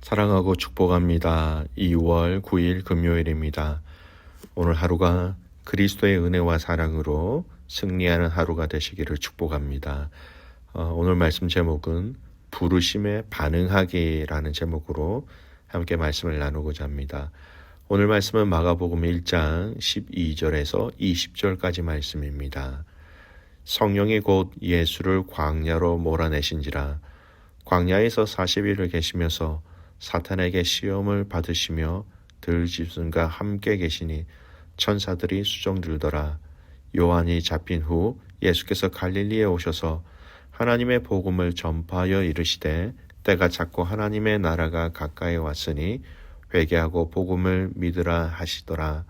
사랑하고 축복합니다. 2월 9일 금요일입니다. 오늘 하루가 그리스도의 은혜와 사랑으로 승리하는 하루가 되시기를 축복합니다. 오늘 말씀 제목은 부르심에 반응하기라는 제목으로 함께 말씀을 나누고자 합니다. 오늘 말씀은 마가복음 1장 12절에서 20절까지 말씀입니다. 성령이 곧 예수를 광야로 몰아내신지라 광야에서 40일을 계시면서 사탄에게 시험을 받으시며 들짐승과 함께 계시니 천사들이 수종들더라. 요한이 잡힌 후 예수께서 갈릴리에 오셔서 하나님의 복음을 전파하여 이르시되 때가 찼고 하나님의 나라가 가까이 왔으니 회개하고 복음을 믿으라 하시더라.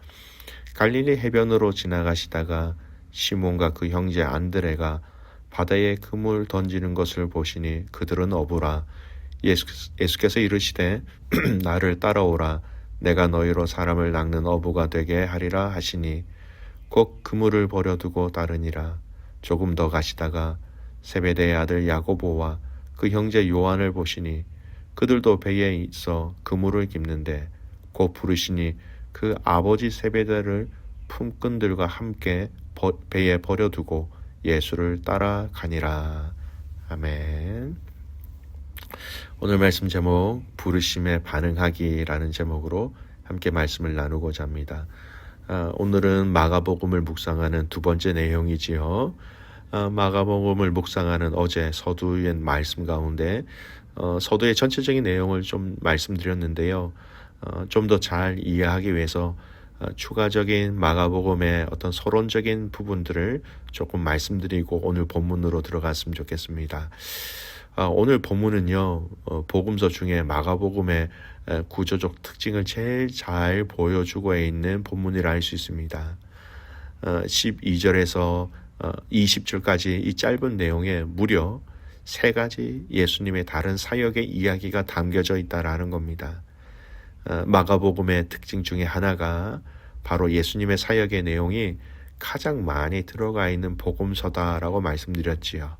갈릴리 해변으로 지나가시다가 시몬과 그 형제 안드레가 바다에 그물 던지는 것을 보시니 그들은 어부라. 예수께서 이르시되 나를 따라오라. 내가 너희로 사람을 낚는 어부가 되게 하리라 하시니 곧 그물을 버려두고 따르니라. 조금 더 가시다가 세베대의 아들 야고보와 그 형제 요한을 보시니 그들도 배에 있어 그물을 깁는데 곧 부르시니 그 아버지 세베대를 품꾼들과 함께 배에 버려두고 예수를 따라가니라. 아멘. 오늘 말씀 제목 부르심에 반응하기라는 제목으로 함께 말씀을 나누고자 합니다. 오늘은 마가복음을 묵상하는 두 번째 내용이지요. 마가복음을 묵상하는 어제 서두의 말씀 가운데 서두의 전체적인 내용을 좀 말씀드렸는데요. 좀 더 잘 이해하기 위해서 추가적인 마가복음의 어떤 서론적인 부분들을 조금 말씀드리고 오늘 본문으로 들어갔으면 좋겠습니다. 오늘 본문은요, 복음서 중에 마가복음의 구조적 특징을 제일 잘 보여주고 있는 본문이라 할 수 있습니다. 12절에서 20절까지 이 짧은 내용에 무려 3가지 예수님의 다른 사역의 이야기가 담겨져 있다라는 겁니다. 마가복음의 특징 중에 하나가 바로 예수님의 사역의 내용이 가장 많이 들어가 있는 복음서다라고 말씀드렸지요.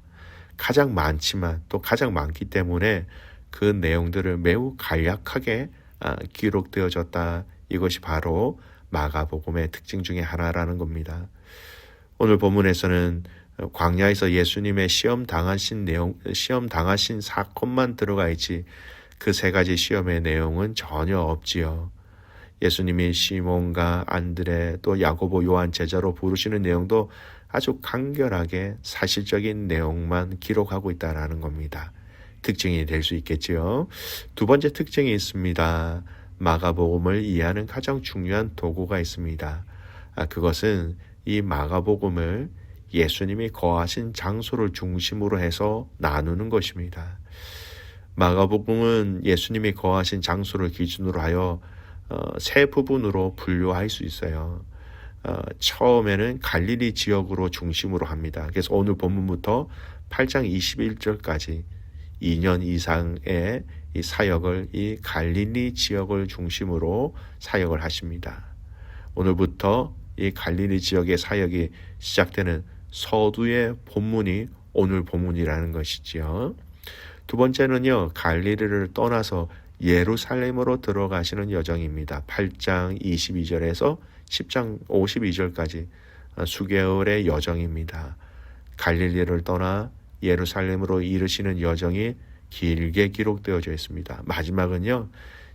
가장 많지만 또 가장 많기 때문에 그 내용들을 매우 간략하게 기록되어졌다. 이것이 바로 마가복음의 특징 중에 하나라는 겁니다. 오늘 본문에서는 광야에서 예수님의 시험 당하신 사건만 들어가 있지 그 3가지 시험의 내용은 전혀 없지요. 예수님이 시몬과 안드레 또 야고보 요한 제자로 부르시는 내용도 아주 간결하게 사실적인 내용만 기록하고 있다는 겁니다. 특징이 될 수 있겠지요. 두 번째 특징이 있습니다. 마가복음을 이해하는 가장 중요한 도구가 있습니다. 그것은 이 마가복음을 예수님이 거하신 장소를 중심으로 해서 나누는 것입니다. 마가복음은 예수님이 거하신 장소를 기준으로 하여 3 부분으로 분류할 수 있어요. 처음에는 갈릴리 지역으로 중심으로 합니다. 그래서 오늘 본문부터 8장 21절까지 2년 이상의 이 사역을 이 갈릴리 지역을 중심으로 사역을 하십니다. 오늘부터 이 갈릴리 지역의 사역이 시작되는 서두의 본문이 오늘 본문이라는 것이지요. 두 번째는요, 갈릴리를 떠나서 예루살렘으로 들어가시는 여정입니다. 8장 22절에서 10장 52절까지 수개월의 여정입니다. 갈릴리를 떠나 예루살렘으로 이르시는 여정이 길게 기록되어져 있습니다. 마지막은요,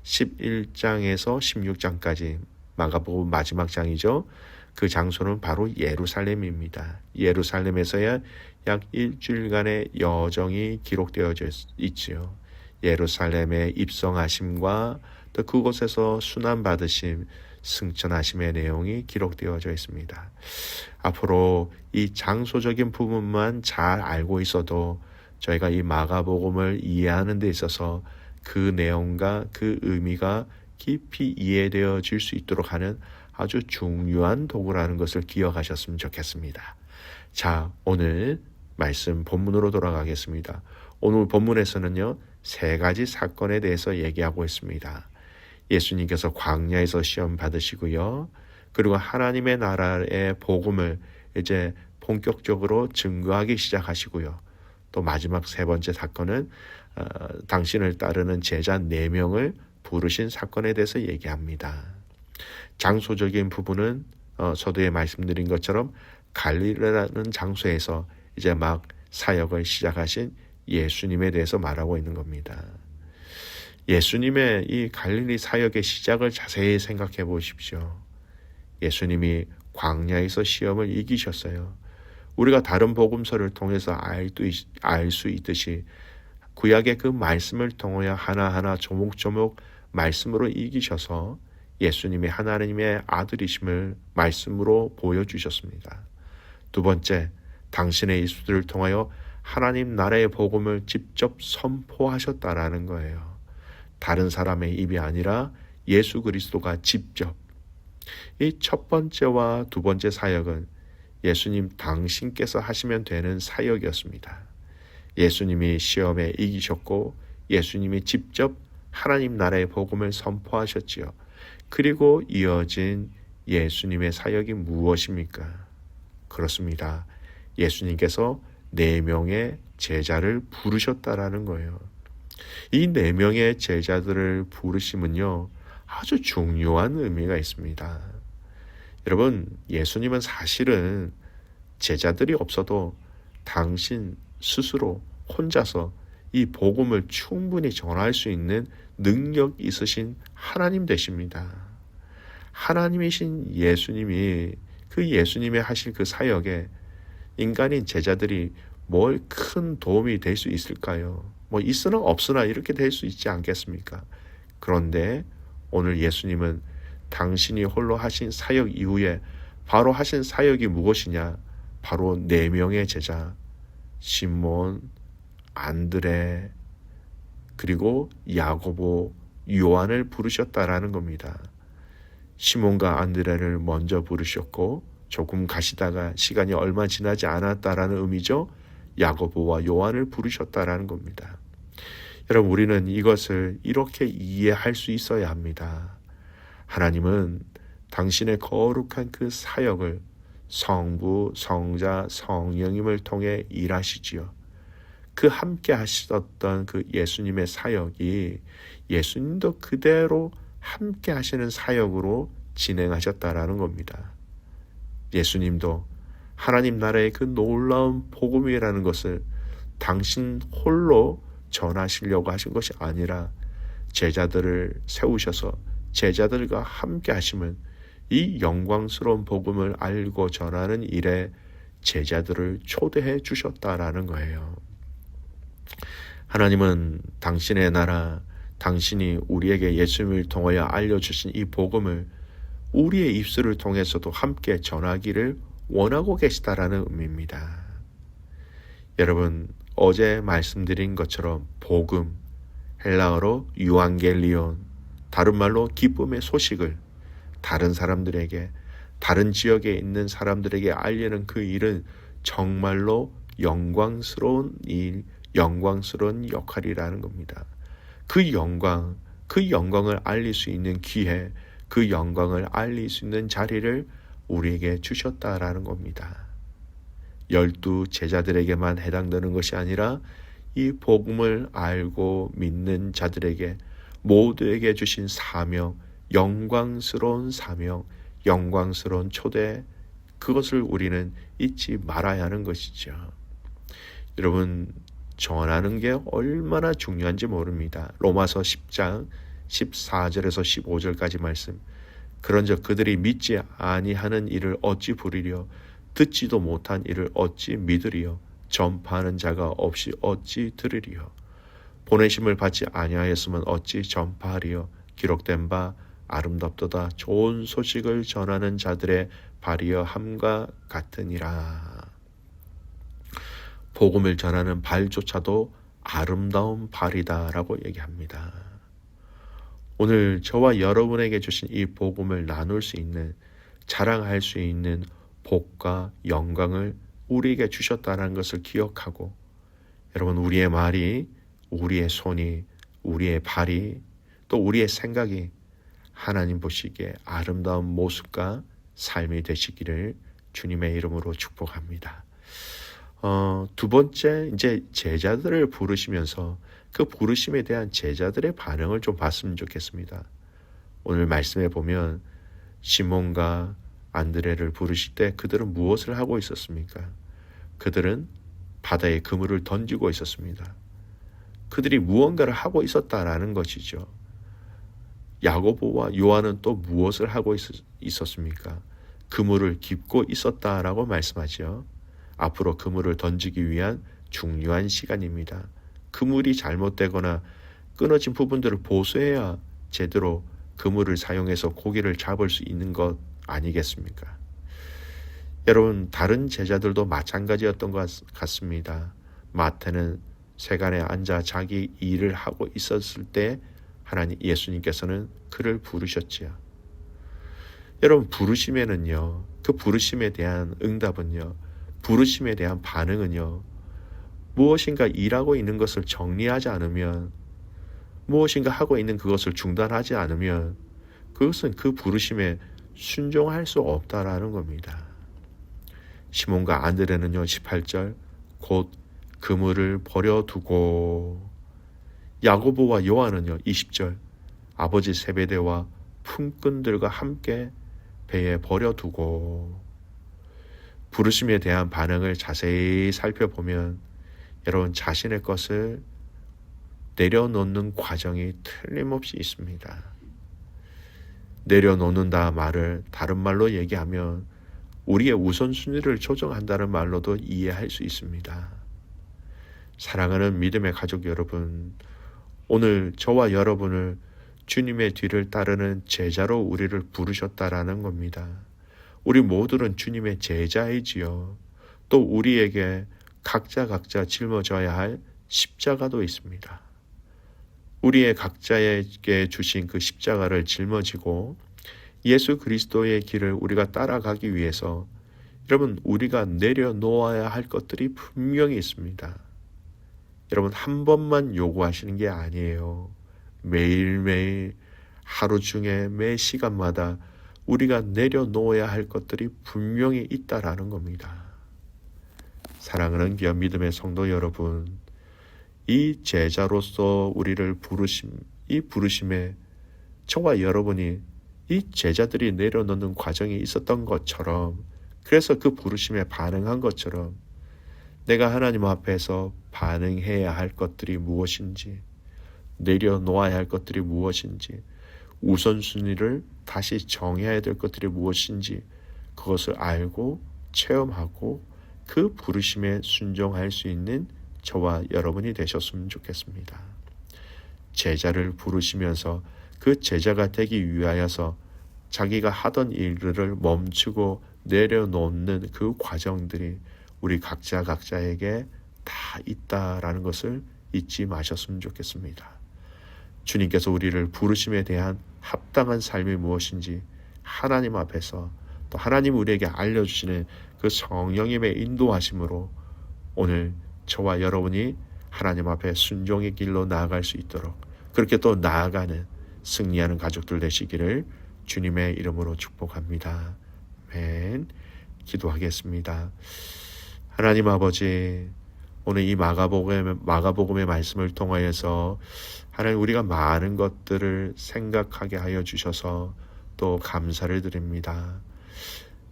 11장에서 16장까지 마가복음 마지막 장이죠. 그 장소는 바로 예루살렘입니다. 예루살렘에서야 약 일주일간의 여정이 기록되어져 있지요. 예루살렘의 입성하심과 또 그곳에서 순환받으심, 승천하심의 내용이 기록되어져 있습니다. 앞으로 이 장소적인 부분만 잘 알고 있어도 저희가 이 마가복음을 이해하는 데 있어서 그 내용과 그 의미가 깊이 이해되어질 수 있도록 하는 아주 중요한 도구라는 것을 기억하셨으면 좋겠습니다. 자, 오늘 말씀 본문으로 돌아가겠습니다. 오늘 본문에서는요, 3가지 사건에 대해서 얘기하고 있습니다. 예수님께서 광야에서 시험 받으시고요. 그리고 하나님의 나라의 복음을 이제 본격적으로 증거하기 시작하시고요. 또 마지막 3번째 사건은 당신을 따르는 제자 4명을 부르신 사건에 대해서 얘기합니다. 장소적인 부분은 서두에 말씀드린 것처럼 갈릴리라는 장소에서 이제 막 사역을 시작하신 예수님에 대해서 말하고 있는 겁니다. 예수님의 이 갈릴리 사역의 시작을 자세히 생각해 보십시오. 예수님이 광야에서 시험을 이기셨어요. 우리가 다른 복음서를 통해서 알 수 있듯이 구약의 그 말씀을 통하여 하나하나 조목조목 말씀으로 이기셔서 예수님이 하나님의 아들이심을 말씀으로 보여주셨습니다. 두 번째, 당신의 입술을 통하여 하나님 나라의 복음을 직접 선포하셨다라는 거예요. 다른 사람의 입이 아니라 예수 그리스도가 직접. 이 첫 번째와 두 번째 사역은 예수님 당신께서 하시면 되는 사역이었습니다. 예수님이 시험에 이기셨고 예수님이 직접 하나님 나라의 복음을 선포하셨지요. 그리고 이어진 예수님의 사역이 무엇입니까? 그렇습니다. 예수님께서 4명의 제자를 부르셨다라는 거예요. 이 4명의 제자들을 부르심은요, 아주 중요한 의미가 있습니다. 여러분, 예수님은 사실은 제자들이 없어도 당신 스스로 혼자서 이 복음을 충분히 전할 수 있는 능력 있으신 하나님 되십니다. 하나님이신 예수님이 그 예수님의 하실 그 사역에 인간인 제자들이 뭘 큰 도움이 될 수 있을까요? 뭐 있으나 없으나 이렇게 될 수 있지 않겠습니까? 그런데 오늘 예수님은 당신이 홀로 하신 사역 이후에 바로 하신 사역이 무엇이냐? 바로 4명의 제자, 시몬, 안드레, 그리고 야고보, 요한을 부르셨다라는 겁니다. 시몬과 안드레를 먼저 부르셨고 조금 가시다가 시간이 얼마 지나지 않았다라는 의미죠. 야고보와 요한을 부르셨다라는 겁니다. 여러분, 우리는 이것을 이렇게 이해할 수 있어야 합니다. 하나님은 당신의 거룩한 그 사역을 성부, 성자, 성령님을 통해 일하시지요. 그 함께 하셨던 그 예수님의 사역이 예수님도 그대로 함께 하시는 사역으로 진행하셨다라는 겁니다. 예수님도 하나님 나라의 그 놀라운 복음이라는 것을 당신 홀로 전하시려고 하신 것이 아니라 제자들을 세우셔서 제자들과 함께 하심은 이 영광스러운 복음을 알고 전하는 일에 제자들을 초대해 주셨다라는 거예요. 하나님은 당신의 나라, 당신이 우리에게 예수님을 통하여 알려주신 이 복음을 우리의 입술을 통해서도 함께 전하기를 원하고 계시다라는 의미입니다. 여러분, 어제 말씀드린 것처럼 복음, 헬라어로 유앙겔리온, 다른 말로 기쁨의 소식을 다른 사람들에게, 다른 지역에 있는 사람들에게 알리는 그 일은 정말로 영광스러운 일, 영광스러운 역할이라는 겁니다. 그 영광을 알릴 수 있는 기회, 그 영광을 알릴 수 있는 자리를 우리에게 주셨다라는 겁니다. 12 제자들에게만 해당되는 것이 아니라 이 복음을 알고 믿는 자들에게 모두에게 주신 사명, 영광스러운 사명, 영광스러운 초대, 그것을 우리는 잊지 말아야 하는 것이죠. 여러분, 전하는 게 얼마나 중요한지 모릅니다. 로마서 10장 14절에서 15절까지 말씀. 그런즉 그들이 믿지 아니하는 일을 어찌 부리려, 듣지도 못한 일을 어찌 믿으리요, 전파하는 자가 없이 어찌 들으리요, 보내심을 받지 아니하였으면 어찌 전파하리요, 기록된 바 아름답도다 좋은 소식을 전하는 자들의 발이여 함과 같으니라. 복음을 전하는 발조차도 아름다운 발이다라고 얘기합니다. 오늘 저와 여러분에게 주신 이 복음을 나눌 수 있는, 자랑할 수 있는 복과 영광을 우리에게 주셨다는 것을 기억하고, 여러분, 우리의 말이, 우리의 손이, 우리의 발이, 또 우리의 생각이 하나님 보시기에 아름다운 모습과 삶이 되시기를 주님의 이름으로 축복합니다. 두 번째, 이제 제자들을 부르시면서 그 부르심에 대한 제자들의 반응을 좀 봤으면 좋겠습니다. 오늘 말씀에 보면 시몬과 안드레를 부르실 때 그들은 무엇을 하고 있었습니까? 그들은 바다에 그물을 던지고 있었습니다. 그들이 무언가를 하고 있었다라는 것이죠. 야고보와 요한은 또 무엇을 하고 있었습니까? 그물을 깁고 있었다라고 말씀하죠. 앞으로 그물을 던지기 위한 중요한 시간입니다. 그물이 잘못되거나 끊어진 부분들을 보수해야 제대로 그물을 사용해서 고기를 잡을 수 있는 것 아니겠습니까? 여러분, 다른 제자들도 마찬가지였던 것 같습니다. 마태는 세간에 앉아 자기 일을 하고 있었을 때 하나님 예수님께서는 그를 부르셨지요. 여러분, 부르심에는요, 그 부르심에 대한 응답은요, 부르심에 대한 반응은요, 무엇인가 일하고 있는 것을 정리하지 않으면, 무엇인가 하고 있는 그것을 중단하지 않으면 그것은 그 부르심에 순종할 수 없다라는 겁니다. 시몬과 안드레는요, 18절 곧 그물을 버려두고, 야고보와 요한은요, 20절 아버지 세베대와 품꾼들과 함께 배에 버려두고. 부르심에 대한 반응을 자세히 살펴보면 여러분, 자신의 것을 내려놓는 과정이 틀림없이 있습니다. 내려놓는다 말을 다른 말로 얘기하면 우리의 우선순위를 조정한다는 말로도 이해할 수 있습니다. 사랑하는 믿음의 가족 여러분, 오늘 저와 여러분을 주님의 뒤를 따르는 제자로 우리를 부르셨다라는 겁니다. 우리 모두는 주님의 제자이지요. 또 우리에게 각자 짊어져야 할 십자가도 있습니다. 우리의 각자에게 주신 그 십자가를 짊어지고 예수 그리스도의 길을 우리가 따라가기 위해서 여러분, 우리가 내려놓아야 할 것들이 분명히 있습니다. 여러분, 한 번만 요구하시는 게 아니에요. 매일매일 하루 중에 매 시간마다 우리가 내려놓아야 할 것들이 분명히 있다라는 겁니다. 사랑하는 귀한 믿음의 성도 여러분, 이 제자로서 우리를 이 부르심에 저와 여러분이 이 제자들이 내려놓는 과정이 있었던 것처럼, 그래서 그 부르심에 반응한 것처럼 내가 하나님 앞에서 반응해야 할 것들이 무엇인지, 내려놓아야 할 것들이 무엇인지, 우선순위를 다시 정해야 될 것들이 무엇인지 그것을 알고 체험하고 그 부르심에 순종할 수 있는 저와 여러분이 되셨으면 좋겠습니다. 제자를 부르시면서 그 제자가 되기 위하여서 자기가 하던 일들을 멈추고 내려놓는 그 과정들이 우리 각자에게 다 있다라는 것을 잊지 마셨으면 좋겠습니다. 주님께서 우리를 부르심에 대한 합당한 삶이 무엇인지 하나님 앞에서, 또 하나님 우리에게 알려주시는 그 성령님의 인도하심으로 오늘 저와 여러분이 하나님 앞에 순종의 길로 나아갈 수 있도록, 그렇게 또 나아가는 승리하는 가족들 되시기를 주님의 이름으로 축복합니다. 아멘. 기도하겠습니다. 하나님 아버지, 오늘 이 마가복음의 말씀을 통하여서 하나님, 우리가 많은 것들을 생각하게 하여 주셔서 또 감사를 드립니다.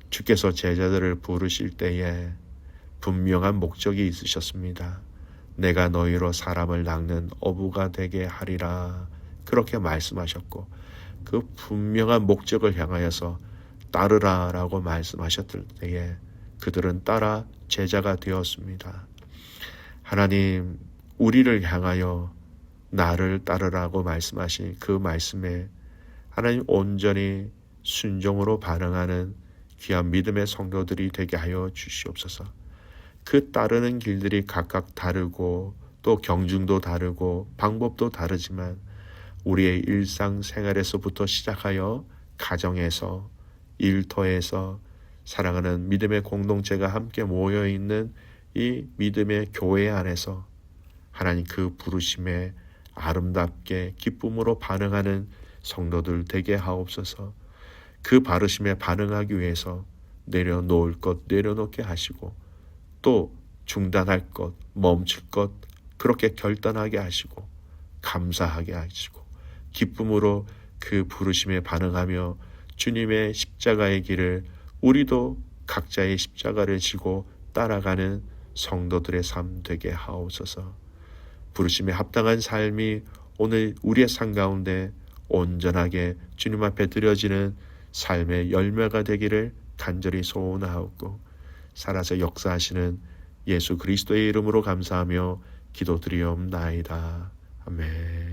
주께서 제자들을 부르실 때에 분명한 목적이 있으셨습니다. 내가 너희로 사람을 낚는 어부가 되게 하리라, 그렇게 말씀하셨고, 그 분명한 목적을 향하여서 따르라 라고 말씀하셨을 때에 그들은 따라 제자가 되었습니다. 하나님, 우리를 향하여 나를 따르라고 말씀하신 그 말씀에 하나님 온전히 순종으로 반응하는 귀한 믿음의 성도들이 되게 하여 주시옵소서. 그 따르는 길들이 각각 다르고 또 경중도 다르고 방법도 다르지만 우리의 일상생활에서부터 시작하여 가정에서, 일터에서, 사랑하는 믿음의 공동체가 함께 모여있는 이 믿음의 교회 안에서 하나님 그 부르심에 아름답게 기쁨으로 반응하는 성도들 되게 하옵소서. 그 부르심에 반응하기 위해서 내려놓을 것 내려놓게 하시고, 또 중단할 것, 멈출 것 그렇게 결단하게 하시고 감사하게 하시고 기쁨으로 그 부르심에 반응하며 주님의 십자가의 길을 우리도 각자의 십자가를 지고 따라가는 성도들의 삶 되게 하옵소서. 부르심에 합당한 삶이 오늘 우리의 삶 가운데 온전하게 주님 앞에 드려지는 삶의 열매가 되기를 간절히 소원하옵고 살아서 역사하시는 예수 그리스도의 이름으로 감사하며 기도드리옵나이다. 아멘.